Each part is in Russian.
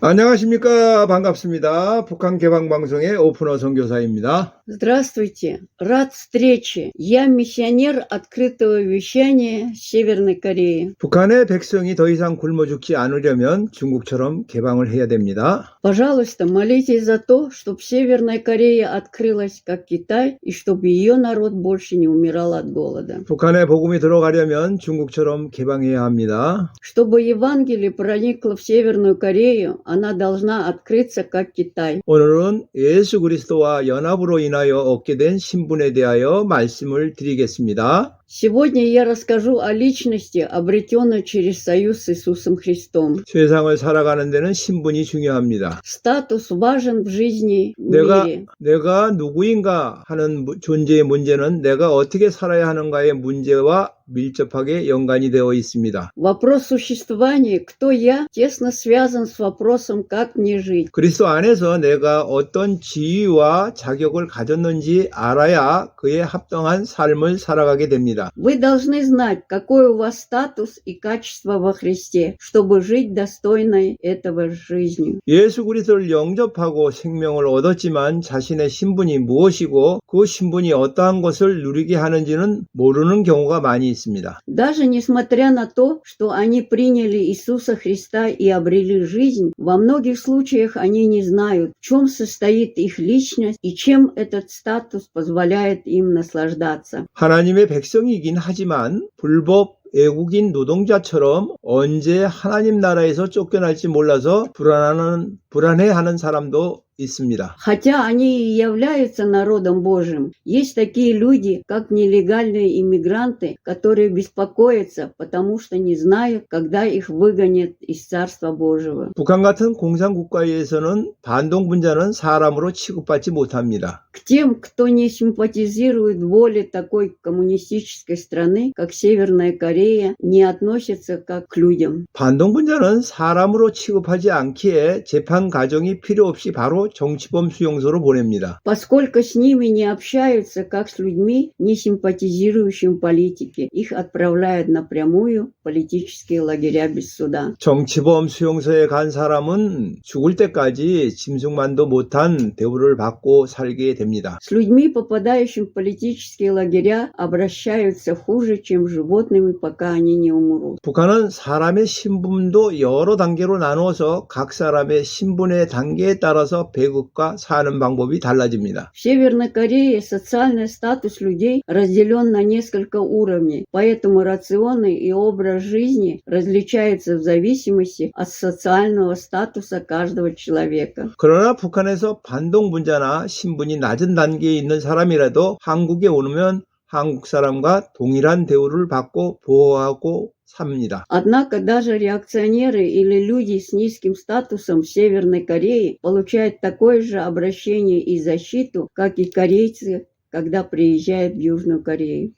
안녕하십니까. 반갑습니다. 북한 개방방송의 오픈어 선교사입니다. Здравствуйте, рад встрече. Я миссионер открытого вещания Северной Кореи. 북한의 백성이 더 이상 굶어 죽지 않으려면 중국처럼 개방을 해야 됩니다. Пожалуйста, молитесь за то, чтобы Северная Корея открылась как Китай и чтобы ее народ больше не умирал от голода. 북한에 복음이 들어가려면 중국처럼 개방해야 합니다. Чтобы Евангелие проникло в Северную Корею, она должна открыться как Китай. 오늘은 예수 그리스도와 연합으로 인하여 얻게 된 신분에 대하여 말씀을 드리겠습니다. Сегодня я расскажу о личности, обретенной через союз с Иисусом Христом. 세상을 살아가는 데는 신분이 중요합니다. Статус важен в жизни мире. 내가 누구인가 하는 존재의 문제는 내가 어떻게 살아야 하는가의 문제와 밀접하게 연관이 되어 있습니다. Вопрос существования «кто я?» тесно связан с вопросом «как мне жить?». 그리스도 안에서 내가 어떤 지위와 자격을 가졌는지 알아야 그에 합당한 삶을 살아가게 됩니다. Вы должны знать, какой у вас статус и качество во Христе, чтобы жить достойной этого жизнью. 예수 그리스도를 영접하고 생명을 얻었지만 자신의 신분이 무엇이고 그 신분이 어떠한 것을 누리게 하는지는 모르는 경우가 많이 있습니다. Даже несмотря на то, что они приняли Иисуса Христа и обрели жизнь, во многих случаях они не знают, в чем состоит их личность и чем этот статус позволяет им наслаждаться. 하나님의 백성이긴 하지만 불법 외국인 노동자처럼 언제 하나님 나라에서 쫓겨날지 몰라서 불안해하는 사람도 있습니다. Хотя они и являются народом Божьим, есть такие люди, как нелегальные иммигранты, которые беспокоятся, потому что не знают, когда их выгонят из Царства Божьего. 북한 같은 공산국가에서는 반동분자는 사람으로 취급받지 못합니다. К тем, кто не симпатизирует воле такой коммунистической страны, как Северная Корея, не относятся как к людям. 반동분자는 사람으로 취급하지 않기에 재판 과정이 필요 없이 바로 정치범 수용소로 보냅니다. Поскольку с ними не общаются как с людьми, не симпатизирующим политике, их отправляют напрямую в политические лагеря без суда. 정치범 수용소에 간 사람은 죽을 때까지 짐승만도 못한 대우를 받고 살게 됩니다. С людьми, попадающими в политические лагеря, обращаются хуже, чем с животными, пока они не умрут. 북한은 사람의 신분도 여러 단계로 나누어서 각 사람의 신분의 단계에 따라서 배급과 사는 방법이 달라집니다. В Северной Корее социальный статус людей разделен на несколько уровней, поэтому рационы и образ жизни различаются в зависимости от социального статуса каждого человека. 그러나 북한에서 반동분자나 신분이 낮은 단계에 있는 사람이라도 한국에 오면 한국 사람과 동일한 대우를 받고 보호하고 삽니다. Однако даже реакционеры или люди с низким статусом в Северной Корее получают такое же обращение и защиту, как и корейцы, когда приезжают в Южную Корею.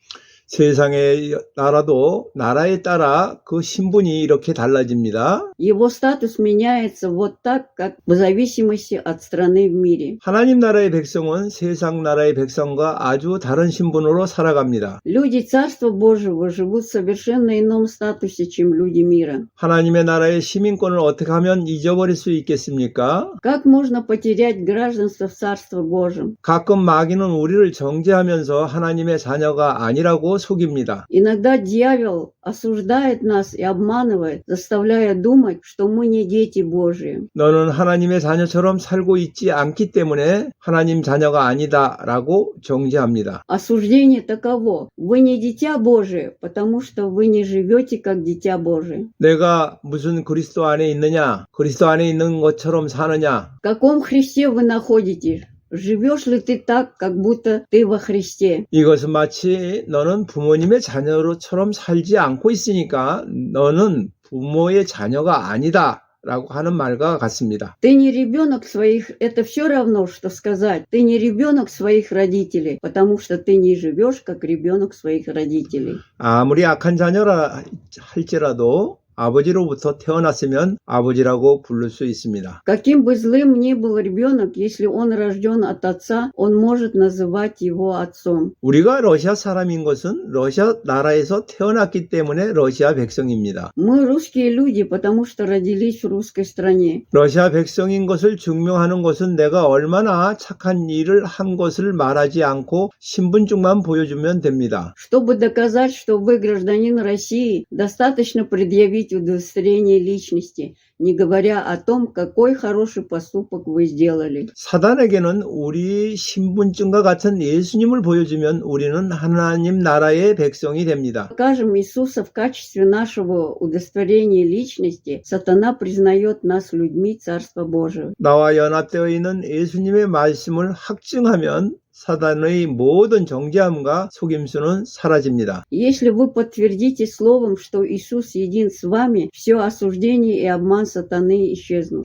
세상의 나라도 나라에 따라 그 신분이 이렇게 달라집니다. Его статус меняется вот так, как в зависимости от страны в мире. 하나님 나라의 백성은 세상 나라의 백성과 아주 다른 신분으로 살아갑니다. Люди Царства Божьего живут в совершенно ином статусе, чем люди мира. 하나님의 나라의 시민권을 어떻게 하면 잊어버릴 수 있겠습니까? Как можно потерять гражданство в Царство Божьем? 가끔 마귀는 우리를 정죄하면서 하나님의 자녀가 아니라고 속입니다. Иногда дьявол осуждает нас и обманывает, заставляя думать, что мы не дети Божьи. 너는 하나님의 자녀처럼 살고 있지 않기 때문에 하나님 자녀가 아니다라고 정죄합니다. Осуждение таково. Вы не дитя Божие, потому что вы не живете как дитя Божие. 내가 무슨 그리스도 안에 있느냐? 그리스도 안에 있는 것처럼 사느냐? В каком Христе вы находитесь? Живешь ли ты так, как будто ты во Христе? 이것은 마치 너는 부모님의 자녀로처럼 살지 않고 있으니까 너는 부모의 자녀가 아니다 라고 하는 말과 같습니다. Ты не ребенок своих, это все равно, что сказать. Ты не ребенок своих родителей, потому что ты не живешь, как ребенок своих родителей. 아무리 악한 자녀라 할지라도 아버지로부터 태어났으면 아버지라고 부를 수 있습니다. Каким бы злым ни был ребенок, если он рожден от отца, он может называть его отцом. 우리가 러시아 사람인 것은 러시아 나라에서 태어났기 때문에 러시아 백성입니다. Мы русские люди, потому что родились в русской стране. 러시아 백성인 것을 증명하는 것은 내가 얼마나 착한 일을 한 것을 말하지 않고 신분증만 보여주면 됩니다. Чтобы доказать, что вы гражданин России, достаточно предъявить удостоверение личности, не говоря о том, какой хороший поступок вы сделали. 사단에게는 우리 신분증과 같은 예수님을 보여주면 우리는 하나님 나라의 백성이 됩니다. Покажем Иисуса в качестве нашего удостоверения личности, сатана признает нас людьми Царства Божьего. 나와 연합되어 있는 예수님의 말씀을 확증하면 사단의 모든 정죄함과 속임수는 사라집니다. Если вы подтвердите словом, что Иисус един с вами, все осуждение и обман сатаны исчезнут.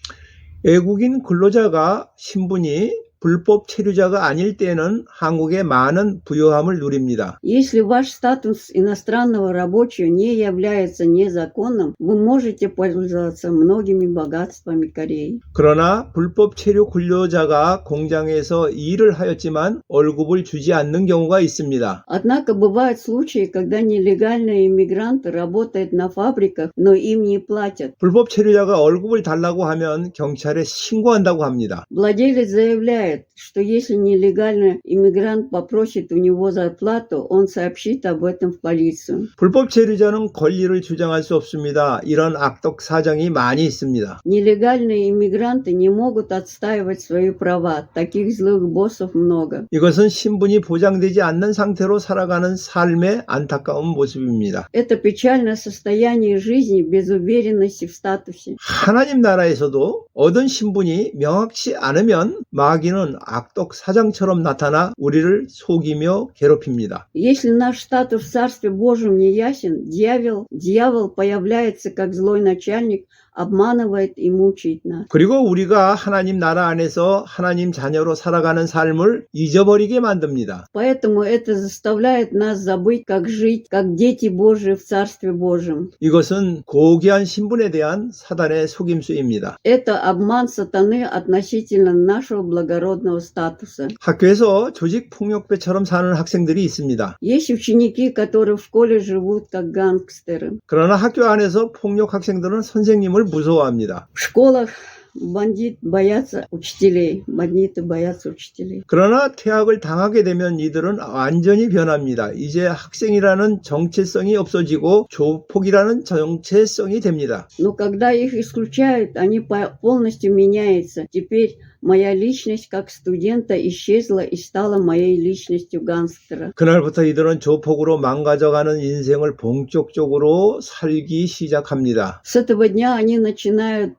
외국인 근로자가 신분이 불법 체류자가 아닐 때는 한국의 많은 부유함을 누립니다. Если ваш статус иностранного рабочего не является незаконным, вы можете пользоваться многими богатствами Кореи. 그러나 불법 체류 근로자가 공장에서 일을 하였지만 월급을 주지 않는 경우가 있습니다. Однако бывают случаи, когда нелегальные иммигранты работают на фабриках, но им не платят. 불법 체류자가 월급을 달라고 하면 경찰에 신고한다고 합니다. Владелец заявляет, что если нелегальный иммигрант попросит у него зарплату, он сообщит об этом в полицию. 불법 체류자는 권리를 주장할 수 없습니다. 이런 악덕 사정이 많이 있습니다. Нелегальные иммигранты не могут отстаивать свои права. Таких злых боссов много. 이것은 신분이 보장되지 않는 상태로 살아가는 삶의 안타까운 모습입니다. Это печальное состояние жизни без уверенности в статусе. 하나님 나라에서도 얻은 신분이 명확치 않으면 마귀는 악독 사장처럼 나타나 우리를 속이며 괴롭힙니다. Если наш статус в Царстве Божьем не ясен, дьявол появляется как злой начальник, обманывает и мучает нас. 그리고 우리가 하나님 나라 안에서 하나님 자녀로 살아가는 삶을 잊어버리게 만듭니다. Поэтому это заставляет нас забыть, как жить, как дети Божьи в Царстве Божьем. 이것은 고귀한 신분에 대한 사단의 속임수입니다. Это обман сатаны относительно нашего благородного статуса. 학교에서 조직폭력배처럼 사는 학생들이 있습니다. Есть ученики, которые в школе живут как гангстеры. 그러나 학교 안에서 폭력 학생들은 선생님을 무서워합니다. В школах бандиты боятся учителей. 그러나 퇴학을 당하게 되면 이들은 완전히 변합니다. 이제 학생이라는 정체성이 없어지고 조폭이라는 정체성이 됩니다. Но когда их исключают, они полностью меняются. Теперь моя личность как студента исчезла и стала моей личностью гангстера. 그날부터 이들은 조폭으로 망가져가는 인생을 본격적으로 살기 시작합니다. С этого дня они начинают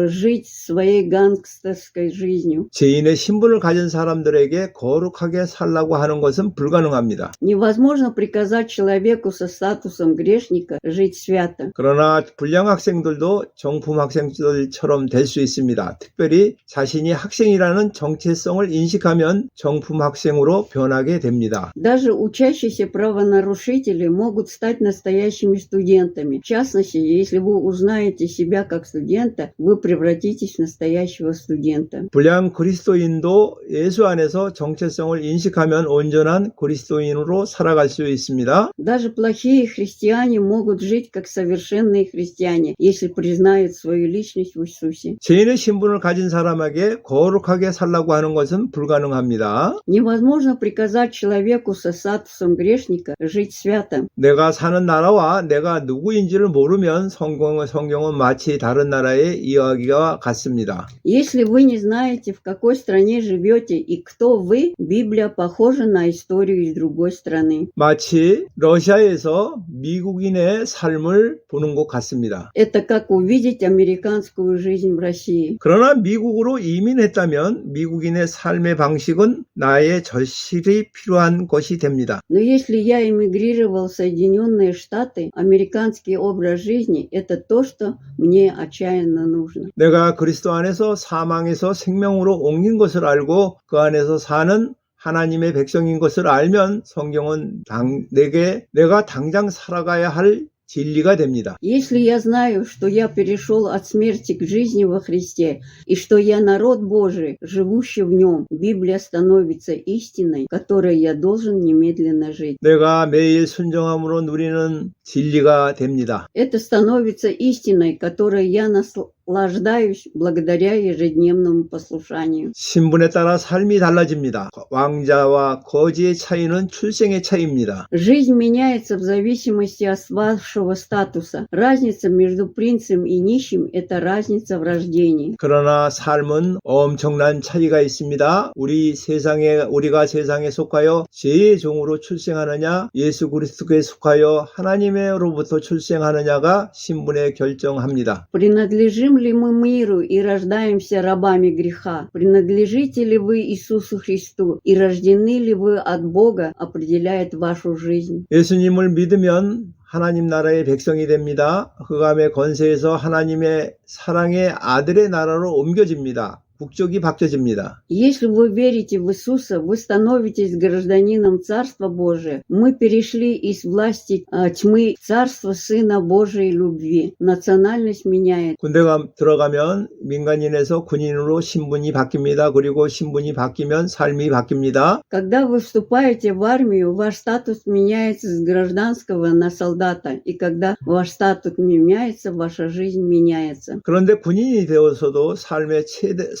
жить своей гангстерской жизнью. 죄인의 신분을 가진 사람들에게 거룩하게 살라고 하는 것은 불가능합니다. Невозможно приказать человеку со статусом грешника жить свято. 그러나 불량 학생들도 정품 학생들처럼 될 수 있습니다. 특별히 자신이 학생이라는 정체성을 인식하면 정품 학생으로 변하게 됩니다. Даже учащиеся правонарушители могут стать настоящими студентами. В частности, если вы узнаете себя как студента, вы превратитесь в настоящего студента. 불량 그리스도인도 예수 안에서 정체성을 인식하면 온전한 그리스도인으로 살아갈 수 있습니다. Даже плохие христиане могут жить как совершенные христиане, если признают свою личность в Иисусе. 죄인의 신분을 가진 사람에게 거룩하게 살라고 하는 것은 불가능합니다. Невозможно приказать человеку со статусом грешника жить свято. 내가 사는 나라와 내가 누구인지를 모르면 성경은 마치 다른 나라의 이야기와 같습니다. Если вы не знаете, в какой стране живете и кто вы, Библия похожа на историю из другой страны. 마치 러시아에서 미국인의 삶을 보는 것 같습니다. Это как увидеть американскую жизнь в России. 그러나 미국으로 이민했다면 미국인의 삶의 방식은 나의 절실히 필요한 것이 됩니다. Но если я эмигрировал в Соединенные Штаты, американский образ жизни – это то, что мне отчаянно нужно. 내가 그리스도 안에서 사망에서 생명으로 옮긴 것을 알고 그 안에서 사는 하나님의 백성인 것을 알면 성경은 내가 당장 살아가야 할 진리가 됩니다. Если я знаю, что я перешел от смерти к жизни во Христе, и что я народ Божий, живущий в нем, Библия становится истиной, которой я должен немедленно жить. 내가 매일 순종함으로 누리는 진리가 됩니다. Это становится истиной, которой я наслаждаюсь благодаря ежедневному послушанию. 신분에 따라 삶이 달라집니다. 왕자와 거지의 차이는 출생의 차이입니다. Жизнь меняется в зависимости от вашего статуса. Разница между принцем и нищим – это разница в рождении. 그러나 삶은 엄청난 차이가 있습니다. 우리가 세상에 속하여 죄의 종으로 출생하느냐, 예수 그리스도께 속하여 하나님으로부터 출생하느냐가 신분에 결정합니다. Принадлежим ли мы миру и рождаемся рабами греха? Принадлежите ли вы Иисусу Христу и рождены ли вы от Бога, определяет вашу жизнь. 예수님을 믿으면 하나님 나라의 백성이 됩니다. 흑암의 권세에서 하나님의 사랑의 아들의 나라로 옮겨집니다. 국적이 바뀌어집니다. Если вы верите в Иисуса, вы становитесь гражданином Царства Божия. Мы перешли из власти тьмы в Царство Сына Божией любви. Национальность меняет. 군대 들어가면 민간인에서 군인으로 신분이 바뀝니다. 그리고 신분이 바뀌면 삶이 바뀝니다. Когда вы вступаете в армию, ваш статус меняется с гражданского на солдата. И когда ваш статус меняется, ваша жизнь меняется. 그런데 군인이 되어서도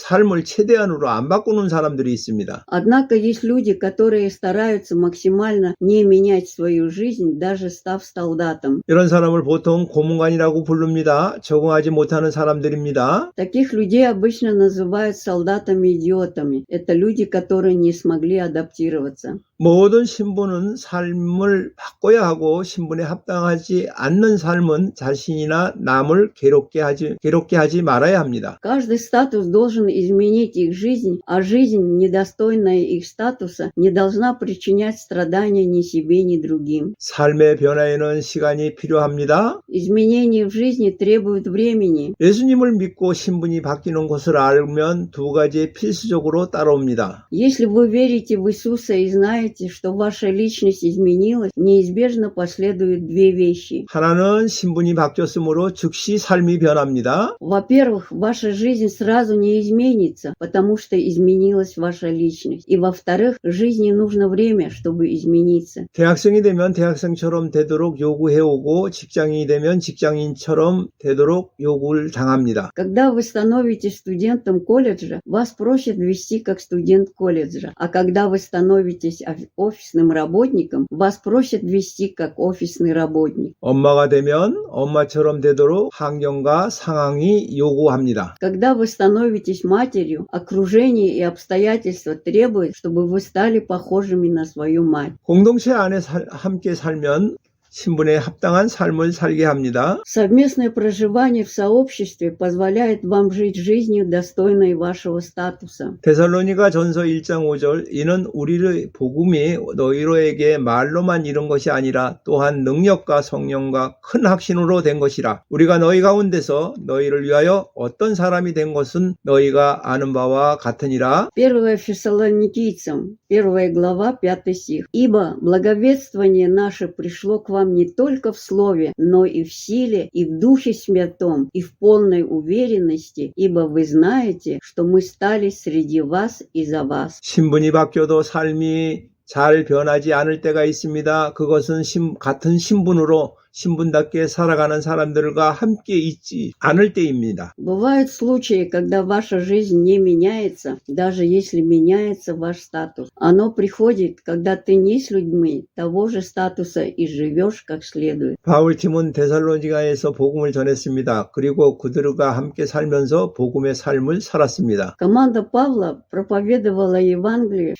삶을 최대한으로 안 바꾸는 사람들이 있습니다. Однако есть люди, которые стараются максимально не менять свою жизнь, даже став солдатом. 이런 사람을 보통 고문관이라고 부릅니다. 적응하지 못하는 사람들입니다. Таких людей обычно называют солдатами-идиотами. Это люди, которые не смогли адаптироваться. 모든 신분은 삶을 바꿔야 하고 신분에 합당하지 않는 삶은 자신이나 남을 괴롭게 하지 말아야 합니다. Каждый статус должен изменить их жизнь, а жизнь, недостойная их статуса, не должна причинять страдания ни себе, ни другим. 삶의 변화에는 시간이 필요합니다. Изменения в жизни требуют времени. 예수님을 믿고 신분이 바뀌는 것을 알면 두 가지 필수적으로 따라옵니다. Если вы верите в Иисуса и знаете, что ваша личность изменилась, неизбежно последуют две вещи. 하나는 신분이 바뀌었으므로 즉시 삶이 변합니다. Во-первых, ваша жизнь сразу не изменится, потому что изменилась ваша личность. И во-вторых, жизни нужно время, чтобы измениться. 대학생이 되면 대학생처럼 되도록 요구해오고 직장인이 되면 직장인처럼 되도록 요구를 당합니다. Когда вы становитесь студентом колледжа, вас просят вести как студент колледжа. А когда вы становитесь офисным работником, вас просят вести как офисный работник. 엄마가 되면 엄마처럼 되도록 환경과 상황이 요구합니다. Когда вы становитесь матерью, окружение и обстоятельства требуют, чтобы вы стали похожими на свою мать. 공동체 안에 함께 살면 신분에 합당한 삶을 살게 합니다. Совместное проживание в сообществе позволяет вам жить жизнью, достойной вашего статуса. 데살로니가 전서 1장 5절 이는 우리의 복음이 너희로에게 말로만 이룬 것이 아니라 또한 능력과 성령과 큰 확신으로 된 것이라. 우리가 너희 가운데서 너희를 위하여 어떤 사람이 된 것은 너희가 아는 바와 같으니라. 1 Фессалоникийцам, 1 глава, 5 стих. «Ибо благовествование наше пришло к вам не только в слове, но и в силе, и в Духе Святом, и в полной уверенности, ибо вы знаете, что мы стали среди вас и за вас». 신분이 바뀌어도 삶이 잘 변하지 않을 때가 있습니다. 그것은 같은 신분답게 살아가는 사람들과 함께 있지 않을 때입니다. Бывают случаи, когда ваша жизнь не меняется, даже если меняется ваш статус. Оно приходит, когда ты не с людьми того же статуса и живешь как следует. 바울팀은 데살로니가에서 복음을 전했습니다. 그리고 그들과 함께 살면서 복음의 삶을 살았습니다. Команда Павла проповедовала Евангелие в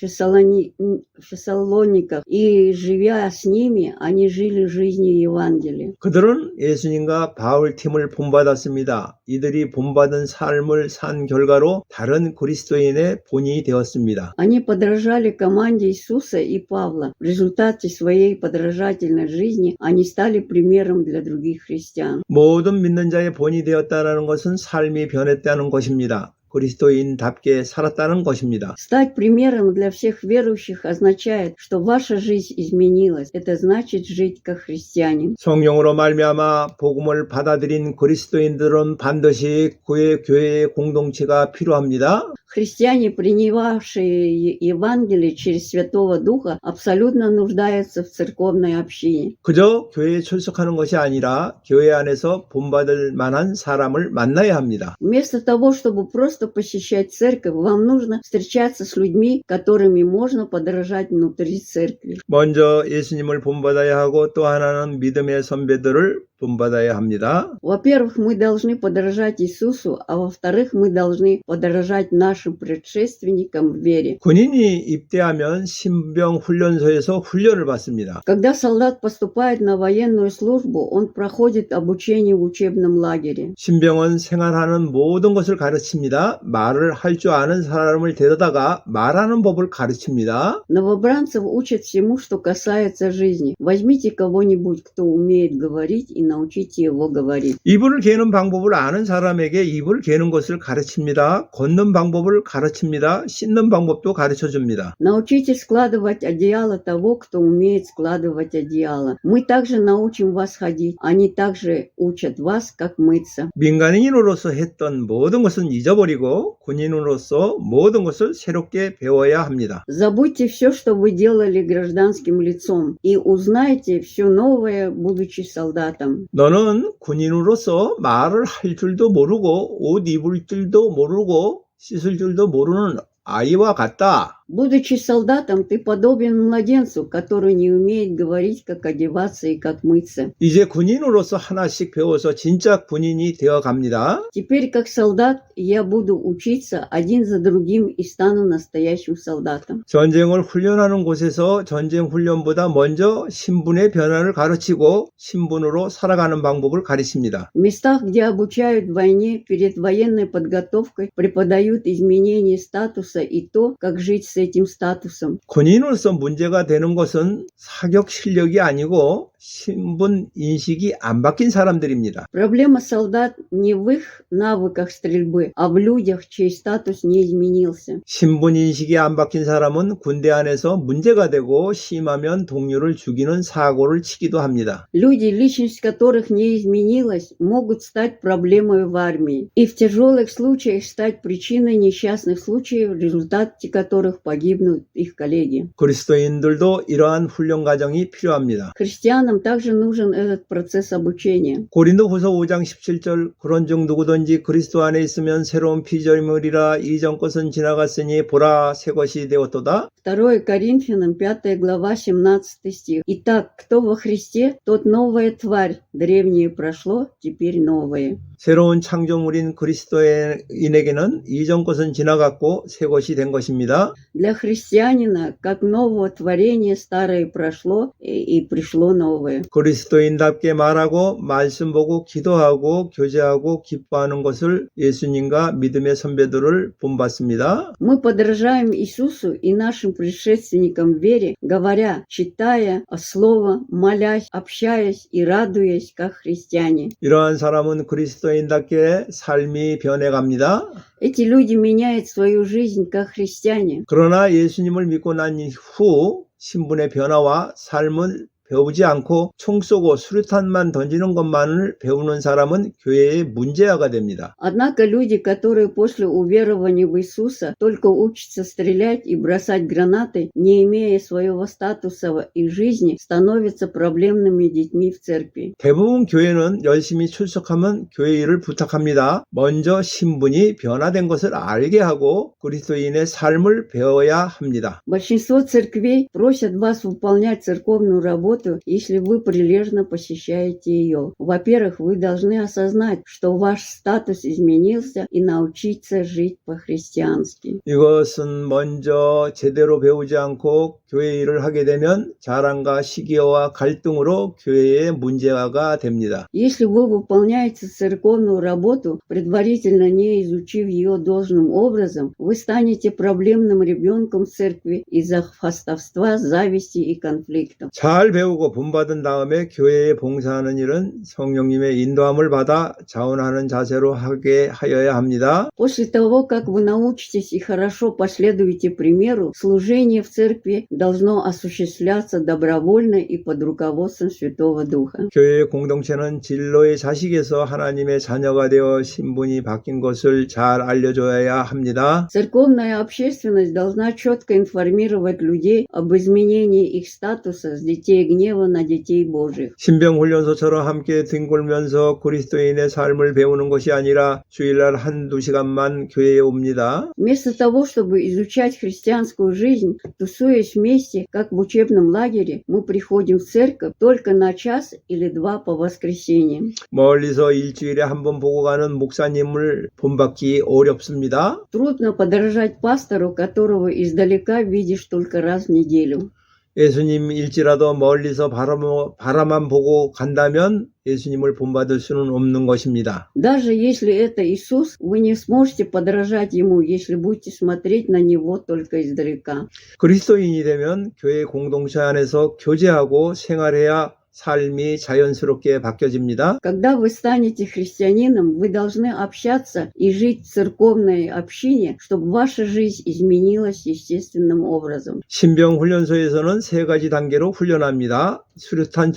Фессалониках, и, живя с ними, они жили жизнью Евангелия. 그들은 예수님과 바울팀을 본받았습니다. 이들이 본받은 삶을 산 결과로 다른 그리스도인의 본이 되었습니다. Они подражали команде Иисуса и Павла. В результате своей подражательной жизни они стали примером для других христиан. 모든 믿는 자의 본이 되었다는 것은 삶이 변했다는 것입니다. 그리스도인답게 살았다는 것입니다. Стать примером для всех верующих означает, что ваша жизнь изменилась. Это значит жить как христианин. 성령으로 말미암아 복음을 받아들인 그리스도인들은 반드시 그의 교회의 공동체가 필요합니다. Христиане, принимавшие Евангелие через Святого Духа, абсолютно нуждаются в церковной общине. 그저 교회에 출석하는 것이 아니라 교회 안에서 본받을 만한 사람을 만나야 합니다. Вместо того, чтобы просто посещать церковь, вам нужно встречаться с людьми, которыми можно подражать внутри церкви. 먼저 예수님을 본받아야 하고 또 하나는 믿음의 선배들을 본받아야 합니다. Во-первых, мы должны подражать Иисусу, а во-вторых, мы должны подражать нашим предшественникам в вере. 군인이 입대하면 신병 훈련소에서 훈련을 받습니다. Когда солдат поступает на военную службу, он проходит обучение в учебном лагере. 신병은 생활하는 모든 것을 가르칩니다. 말을 할 줄 아는 사람을 데려다가 말하는 법을 가르칩니다. Новобранцев учат всему, что касается жизни. Возьмите кого-нибудь, кто умеет говорить, и научите его говорить. 이불을 개는 방법을 아는 사람에게 이불을 개는 것을 가르칩니다. 걷는 방법을 가르칩니다. 씻는 방법도 가르쳐줍니다. Научите складывать одеяло того, кто умеет складывать одеяло. Мы также научим вас ходить. Они также учат вас, как мыться. 민간인으로서 했던 모든 것은 잊어버리고 군인으로서 모든 것을 새롭게 배워야 합니다. Забудьте все, что вы делали гражданским лицом, и узнайте все новое, будучи солдатом. 너는 군인으로서 말을 할 줄도 모르고 옷 입을 줄도 모르고 씻을 줄도 모르는 아이와 같다. Будучи солдатом, ты подобен младенцу, который не умеет говорить, как одеваться и как мыться. 이제 군인으로서 하나씩 배워서 진짜 군인이 되어 갑니다. Теперь, как солдат, я буду учиться один за другим и стану настоящим солдатом. 전쟁을 훈련하는 곳에서 전쟁 훈련보다 먼저 신분의 변화를 가르치고 신분으로 살아가는 방법을 가르칩니다. В местах, где обучают войне, перед военной подготовкой преподают изменение статуса и то, как жить с этим статусом. 군인으로서 문제가 되는 것은 사격 실력이 아니고 신분 인식이 안 바뀐 사람들입니다. Проблема солдат не в их навыках стрельбы, а в людях, чей статус не изменился. 신분 인식이 안 바뀐 사람은 군대 안에서 문제가 되고 심하면 동료를 죽이는 사고를 치기도 합니다. Люди, личность которых не изменилась, могут стать проблемой в армии и в тяжелых случаях стать причиной несчастных случаев, в результате которых погибнут их коллеги. 그리스도인들도 이러한 훈련 과정이 필요합니다. Христианам также нужен этот процесс обучения. 고린도후서 5장 17절 그런즉 누구든지 그리스도 안에 있으면 새로운 피조물이라 이전 것은 지나갔으니 보라 새 것이 되었도다. 2 Коринфянам 5 глава 17 стих. Итак, кто во Христе, тот новая тварь. Древнее прошло, теперь новое. 새로운 창조물인 그리스도인에게는 이전 것은 지나갔고 새 것이 된 것입니다. Для христианина, как нового творения, старое прошло и пришло новое. 그리스도인답게 말하고 말씀 보고 기도하고 교제하고 기뻐하는 것을 예수님과 믿음의 선배들을 본받습니다. Мы подражаем Иисусу и нашим предшественникам в вере, говоря, читая Слово, молясь, общаясь и радуясь, как христиане. 이러한 사람은 그리스도인답게 삶이 변해갑니다. Эти люди меняют свою жизнь, как христиане. 그러나 예수님을 믿고 난 후 신분의 변화와 삶을 배우지 않고 총 쏘고 수류탄만 던지는 것만을 배우는 사람은 교회의 문제아가 됩니다. Однако люди, которые после уверования в Иисуса только учатся стрелять и бросать гранаты, не имея своего статуса и жизни, становятся проблемными детьми в церкви. 대부분 교회는 열심히 출석하면 교회 일을 부탁합니다. 먼저 신분이 변화된 것을 알게 하고 그리스도인의 삶을 배워야 합니다. Большинство церквей просят вас выполнять церковную работу, если вы прилежно посещаете ее. Во-первых, вы должны осознать, что ваш статус изменился и научиться жить по-христиански. 이것은 먼저 제대로 배우지 않고 교회 일을 하게 되면 자랑과 시기와 갈등으로 교회의 문제가 됩니다. Если вы выполняете церковную работу, предварительно не изучив ее должным образом, вы станете проблемным ребенком в церкви из-за хвастовства, зависти и конфликтов. 잘 배운 배우고 본받은 다음에 교회에 봉사하는 일은 성령님의 인도함을 받아 자원하는 자세로 하게 하여야 합니다. После того, как вы научитесь и хорошо последуете примеру, служение в церкви должно осуществляться добровольно и под руководством Святого Духа. 교회의 공동체는 진로의 자식에서 하나님의 자녀가 되어 신분이 바뀐 것을 잘 알려줘야 합니다. Церковная общественность должна четко информировать людей об изменении их статуса с детей гнева на детей Божьих. 신병훈련소처럼 함께 뒹굴면서 그리스도인의 삶을 배우는 것이 아니라 주일날 한두 시간만 교회에 옵니다. Вместо того, чтобы изучать христианскую жизнь, тусуясь вместе, как в учебном лагере, мы приходим в церковь только на час или два по воскресеньям. 멀리서 일주일에 한 번 보고 가는 목사님을 본받기 어렵습니다. Трудно подражать пастору, которого издалека видишь только раз в неделю. 예수님일지라도 멀리서 바라만 보고 간다면 예수님을 본받을 수는 없는 것입니다. Даже если это Иисус, вы не сможете подражать Ему, если будете смотреть на Него только издалека. 그리스도인이 되면 교회 공동체 안에서 교제하고 생활해야 삶이 자연스럽게 바뀌어집니다. Когда вы станете христианином, вы должны общаться и жить в церковной общине, чтобы ваша жизнь изменилась естественным образом. 신병훈련소에서는 세 가지 단계로 훈련합니다. 수류탄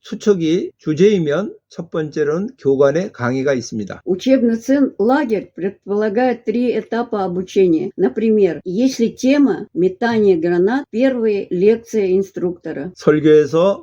투척이 주제이면 첫 번째로는 교관의 강의가 있습니다. Учебный лагерь предполагает 3 этапа обучения. Например, если тема метание гранат, первая лекция инструктора.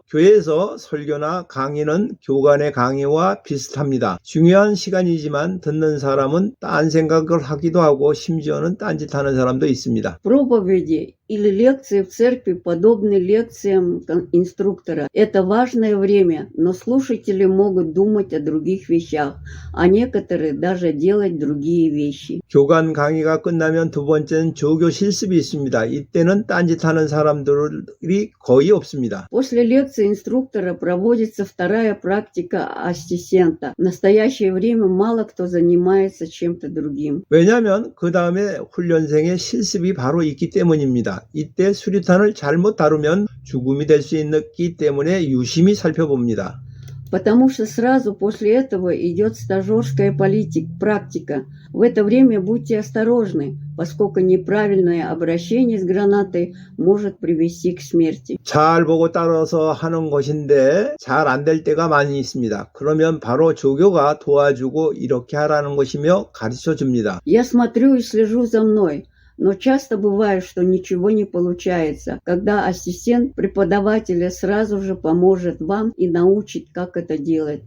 교회에서 설교나 강의는 교관의 강의와 비슷합니다. 중요한 시간이지만 듣는 사람은 딴 생각을 하기도 하고 심지어는 딴짓하는 사람도 있습니다. Проповеди или лекции в церкви подобны лекциям инструктора. Это важное время, но слушатели могут думать о других вещах, а некоторые даже делать другие вещи. 교관 강의가 끝나면 두 번째는 조교 실습이 있습니다. 이때는 딴짓하는 사람들이 거의 없습니다. После лекции инструктора проводится вторая практика ассистента. В настоящее время мало кто занимается чем-то другим. 왜냐하면 그 다음에 훈련생의 실습이 바로 있기 때문입니다. 이때 수류탄을 잘못 다루면 죽음이 될 수 있기 때문에 유심히 살펴봅니다. Потому что сразу после этого идет стажерская практика. В это время будьте осторожны, поскольку неправильное обращение с гранатой может привести к смерти. 잘 보고 따라서 하는 것인데 잘 안 될 때가 많이 있습니다. 그러면 바로 조교가 도와주고 이렇게 하라는 것이며 가르쳐 줍니다. Я смотрю и слежу за мной. Но часто бывает, что ничего не получается, когда ассистент преподавателя сразу же поможет вам и научит, как это делать.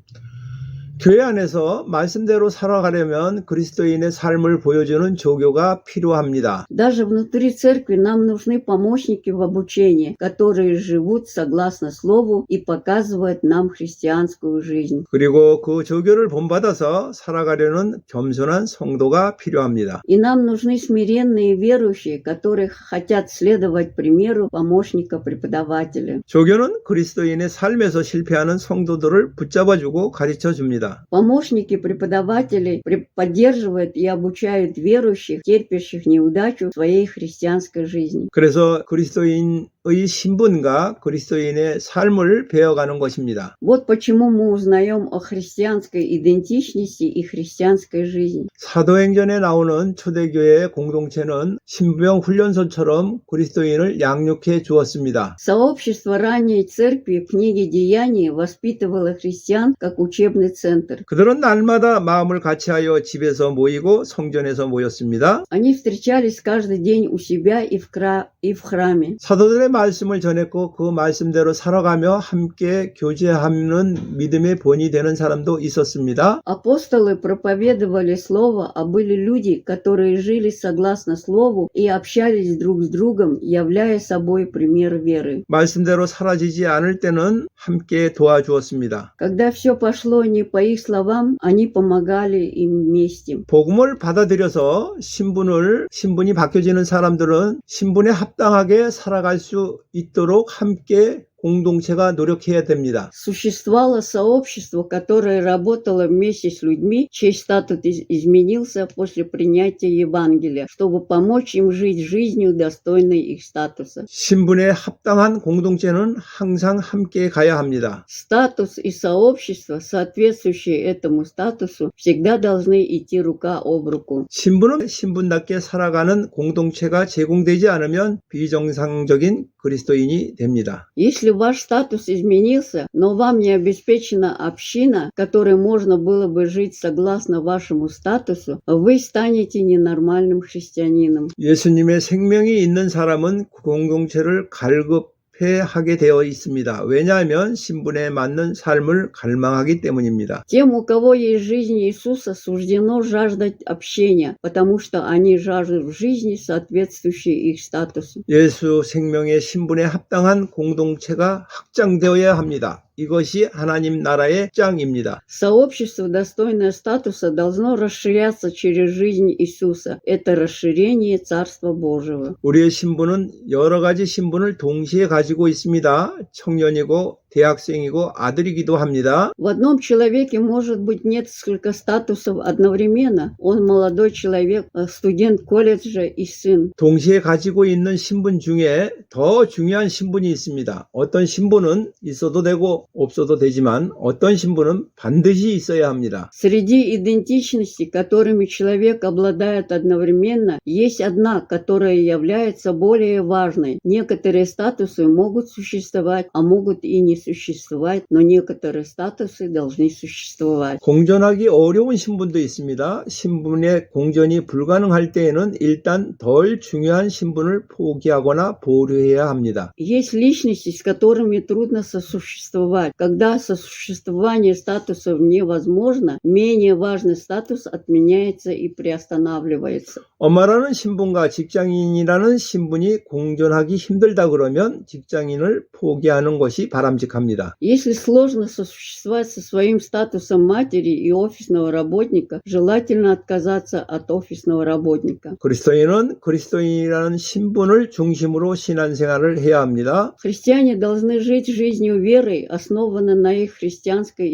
교회 안에서 말씀대로 살아가려면 그리스도인의 삶을 보여주는 조교가 필요합니다. Даже внутри церкви нам нужны помощники в обучении, которые живут согласно Слову и показывают нам христианскую жизнь. 그리고 그 조교를 본받아서 살아가려는 겸손한 성도가 필요합니다. И нам нужны смиренные верующие, которые хотят следовать примеру помощника преподавателя. 조교는 그리스도인의 삶에서 실패하는 성도들을 붙잡아주고 가르쳐줍니다. Помощники преподавателей поддерживают и обучают верующих, терпящих неудачу в своей христианской жизни. 그래서 그리스도인의 신분과 그리스도인의 삶을 배워가는 것입니다. Вот почему мы узнаем о христианской идентичности и христианской жизни. 사도행전에 나오는 초대교회의 공동체는 신병훈련소처럼 그리스도인을 양육해 주었습니다. Сообщество ранней церкви в книге Деяний воспитывало христиан как учебный центр. 그들은 날마다 마음을 같이하여 집에서 모이고 성전에서 모였습니다. Они встречались каждый день у себя и в храме. 사도들의 말씀을 전했고 그 말씀대로 살아가며 함께 교제하는 믿음의 본이 되는 사람도 있었습니다. Апостолы проповедовали слово, а были люди, которые жили согласно слову и общались друг с другом, являя собой пример веры. 말씀대로 사라지지 않을 때는 함께 도와주었습니다. Когда все пошло не по их словам, они помогали им вместе. 복음을 받아들여서 신분이 바뀌어지는 사람들은 신분에 합당하게 살아갈 수 있도록 함께 공동체가 노력해야 됩니다. Существовало сообщество, которое работало вместе с людьми, чей статус изменился после принятия Евангелия, чтобы помочь им жить жизнью, достойной их статуса. 신분에 합당한 공동체는 항상 함께 가야 합니다. Статус и сообщество, соответствующие этому статусу, всегда должны идти рука об руку. 신분은 신분답게 살아가는 공동체가 제공되지 않으면 비정상적인 그리스도인이 됩니다. Если ваш статус изменился, но вам не обеспечена община, в которой можно было бы жить согласно вашему статусу, вы станете ненормальным христианином. 예수님의 생명이 있는 사람은 그 공동체를 갈급해하게 되어 있습니다. 왜냐하면 신분에 맞는 삶을 갈망하기 때문입니다. Тем, у кого есть жизнь Иисуса, суждено жаждать общения, потому что они жаждут жизни, соответствующей их статусу. 예수 생명의 신분에 합당한 공동체가 확장되어야 합니다. 이것이 하나님 나라의 짱입니다. Сообщество, достойное статуса, должно расширяться через жизнь Иисуса. Это расширение Царства Божьего. 우리의 신분은 여러 가지 신분을 동시에 가지고 있습니다. 청년이고 대학생이고 아들이기도 합니다. В одном человеке может быть несколько статусов одновременно. Он молодой человек, студент колледжа и сын. 동시에 가지고 있는 신분 중에 더 중요한 신분이 있습니다. 어떤 신분은 있어도 되고 없어도 되지만 어떤 신분은 반드시 있어야 합니다. Среди идентичностей, которыми человек обладает одновременно, есть одна, которая является более важной. Некоторые статусы могут существовать, а могут и не существовать, но некоторые статусы должны существовать. 공존하기 어려운 신분도 있습니다. 신분의 공존이 불가능할 때에는 일단 덜 중요한 신분을 포기하거나 보류해야 합니다. Есть личности, с которыми трудно сосуществовать. Когда сосуществование статусов невозможно, менее важный статус отменяется и приостанавливается. 엄마라는 신분과 직장인이라는 신분이 공존하기 힘들다 그러면 직장인을 포기하는 것이 바람직합니다. Если сложно сосуществовать со своим статусом матери и офисного работника, желательно отказаться от офисного работника. 그리스도인은 그리스도인이라는 신분을 중심으로 신앙생활을 해야 합니다. Христиане должны жить жизнью веры, основанной на их христианской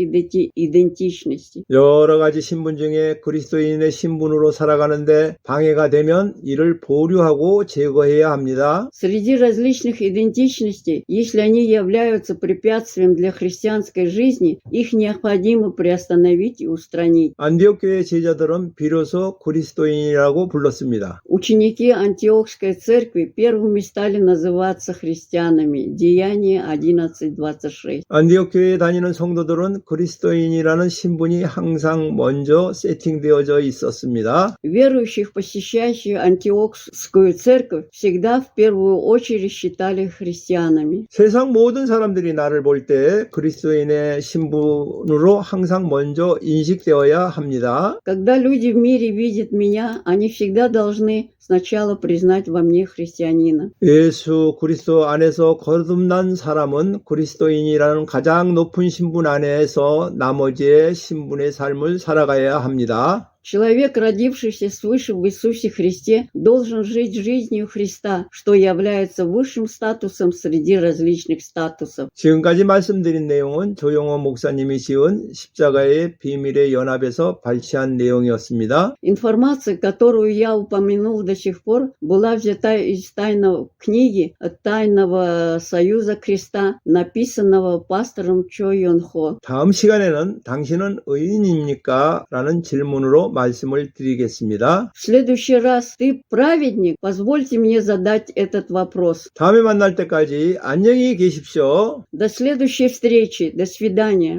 идентичности. 여러 가지 신분 중에 그리스도인의 신분으로 살아가는데 방해가 되면 이를 보류하고 제거해야 합니다. Среди различных идентичностей, если они являются препятствием для христианской жизни, их необходимо приостановить и устранить. 안디옥 교회 제자들은 비로소 그리스도인이라고 불렀습니다. Ученики Антиохской церкви первыми стали называться христианами. Деяние 11:26. 안디옥 교회에 다니는 성도들은 그리스도인이라는 신분이 항상 먼저 세팅되어져 있었습니다. Верующих, посещающих Антиохскую церковь, всегда в первую очередь считали христианами. 세상 모든 사람들이 나를 볼 때 그리스도인의 신분으로 항상 먼저 인식되어야 합니다. Когда люди в мире видят меня, они всегда должны сначала признать во мне христианина. 예수 그리스도 안에서 거듭난 사람은 그리스도인이라는 가장 높은 신분 안에서 나머지의 신분의 삶을 살아가야 합니다. Человек, родившийся свыше в Иисусе Христе, должен жить жизнью Христа, что является высшим статусом среди различных статусов. 지금까지 말씀드린 내용은 조용호 목사님이 지은 십자가의 비밀의 연합에서 발췌한 내용이었습니다. Информация, которую я упомянул до сих пор, была взята из тайной книги Тайного Союза Креста, написанного пастором Чо Йон Хо. 다음 시간에는 당신은 의인입니까? 라는 질문으로 말씀을 드리겠습니다. В следующий раз, ты праведник? Позвольте мне задать этот вопрос. 다음에 만날 때까지 안녕히 계십시오. До следующей встречи. До свидания.